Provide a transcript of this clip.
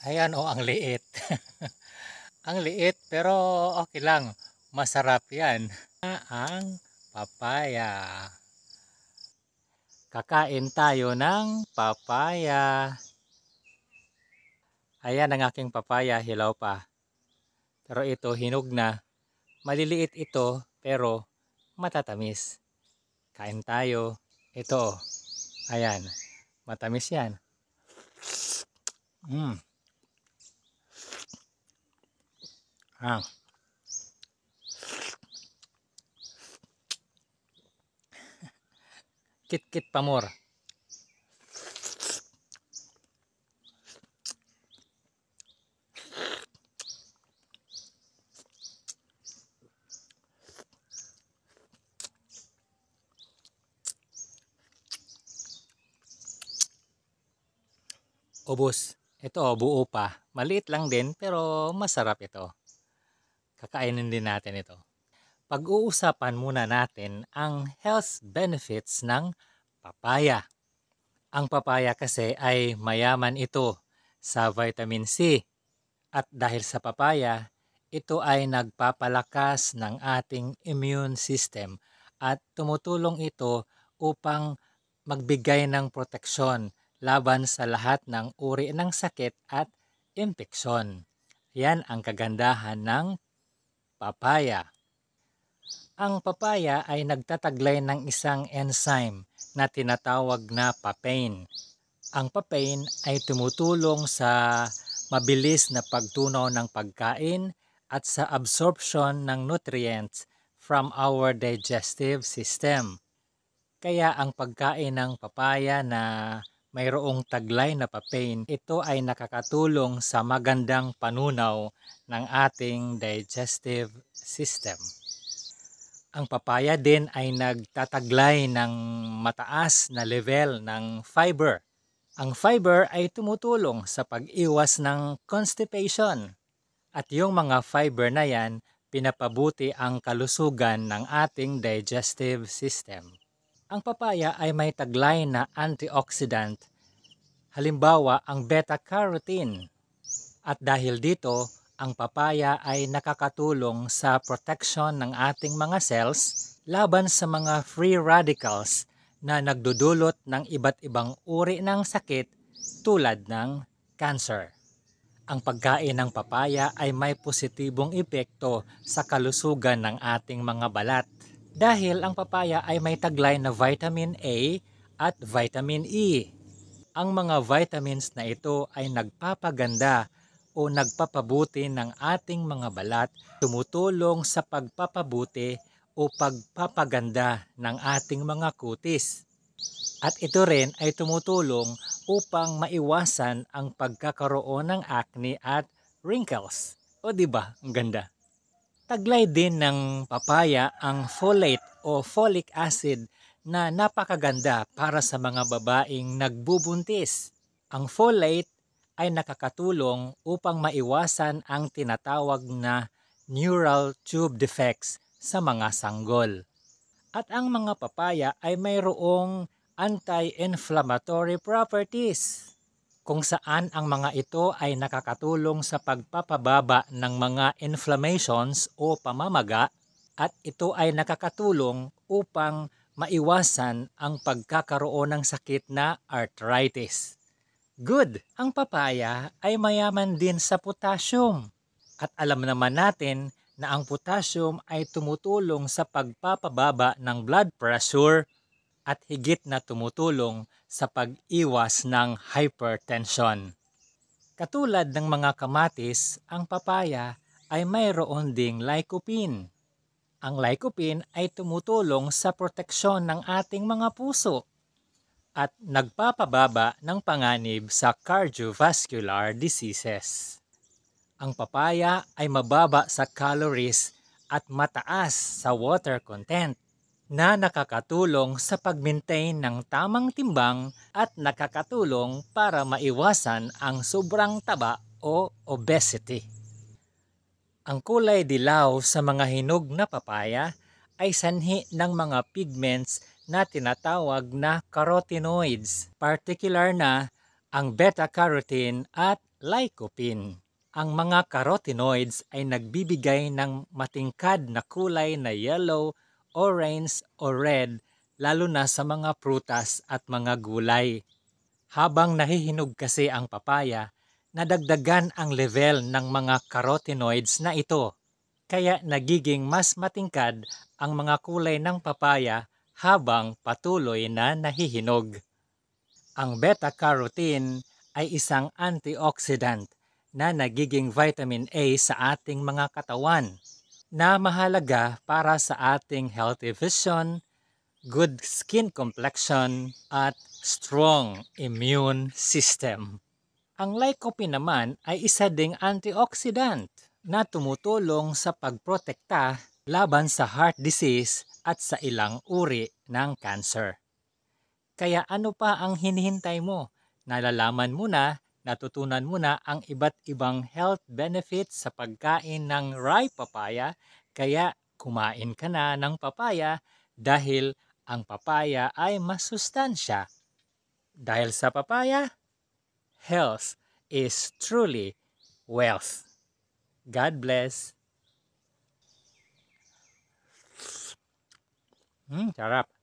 Ayan, oh, ang liit. Ang liit pero okay lang, masarap 'yan. Ang papaya. Kakain tayo ng papaya. Ayan ang aking papaya, hilaw pa. Pero ito hinog na. Maliliit ito pero matatamis. Kain tayo. Ito, oh, ayan, matamis 'yan. Mm. Ah, kit-kit pa more. Ubos. Ito, oh, buo pa. Maliit lang din pero masarap ito. Kakainin din natin ito. Pag-uusapan muna natin ang health benefits ng papaya. Ang papaya kasi ay mayaman ito sa vitamin C at dahil sa papaya, ito ay nagpapalakas ng ating immune system at tumutulong ito upang magbigay ng proteksyon laban sa lahat ng uri ng sakit at impeksyon. Yan ang kagandahan ng papaya. Ang papaya ay nagtataglay ng isang enzyme na tinatawag na papain. Ang papain ay tumutulong sa mabilis na pagtunaw ng pagkain at sa absorption ng nutrients from our digestive system. Kaya ang pagkain ng papaya na mayroong taglay na papain, ito ay nakakatulong sa magandang panunaw ng ating digestive system. Ang papaya din ay nagtataglay ng mataas na level ng fiber. Ang fiber ay tumutulong sa pag-iwas ng constipation. At yung mga fiber na yan, pinapabuti ang kalusugan ng ating digestive system. Ang papaya ay may taglay na antioxidant, halimbawa ang beta-carotene. At dahil dito, ang papaya ay nakakatulong sa protection ng ating mga cells laban sa mga free radicals na nagdudulot ng iba't ibang uri ng sakit tulad ng cancer. Ang pagkain ng papaya ay may positibong epekto sa kalusugan ng ating mga balat dahil ang papaya ay may taglay na vitamin A at vitamin E. Ang mga vitamins na ito ay nagpapaganda o nagpapabuti ng ating mga balat, tumutulong sa pagpapabuti o pagpapaganda ng ating mga kutis. At ito rin ay tumutulong upang maiwasan ang pagkakaroon ng acne at wrinkles. O di ba? Ang ganda. Taglay din ng papaya ang folate o folic acid na napakaganda para sa mga babaeng nagbubuntis. Ang folate ay nakakatulong upang maiwasan ang tinatawag na neural tube defects sa mga sanggol. At ang mga papaya ay mayroong anti-inflammatory properties, kung saan ang mga ito ay nakakatulong sa pagpapababa ng mga inflammations o pamamaga at ito ay nakakatulong upang maiwasan ang pagkakaroon ng sakit na arthritis. Good! Ang papaya ay mayaman din sa potassium. At alam naman natin na ang potassium ay tumutulong sa pagpapababa ng blood pressure at higit na tumutulong sa pag-iwas ng hypertension. Katulad ng mga kamatis, ang papaya ay mayroon ding lycopene. Ang lycopene ay tumutulong sa proteksyon ng ating mga puso at nagpapababa ng panganib sa cardiovascular diseases. Ang papaya ay mababa sa calories at mataas sa water content na nakakatulong sa pag-maintain ng tamang timbang at nakakatulong para maiwasan ang sobrang taba o obesity. Ang kulay dilaw sa mga hinog na papaya ay sanhi ng mga pigments na tinatawag na carotenoids, particular na ang beta-carotene at lycopene. Ang mga carotenoids ay nagbibigay ng matingkad na kulay na yellow, orange o red lalo na sa mga prutas at mga gulay. Habang nahihinog kasi ang papaya, nadagdagan ang level ng mga carotenoids na ito. Kaya nagiging mas matingkad ang mga kulay ng papaya habang patuloy na nahihinog. Ang beta-carotene ay isang antioxidant na nagiging vitamin A sa ating mga katawan na mahalaga para sa ating healthy vision, good skin complexion, at strong immune system. Ang lycopene naman ay isa ding antioxidant na tumutulong sa pagprotekta laban sa heart disease at sa ilang uri ng cancer. Kaya ano pa ang hinihintay mo? Nalalaman mo na, natutunan mo na ang iba't ibang health benefits sa pagkain ng ripe papaya, kaya kumain ka na ng papaya dahil ang papaya ay masustansya. Dahil sa papaya, health is truly wealth. God bless. Sarap.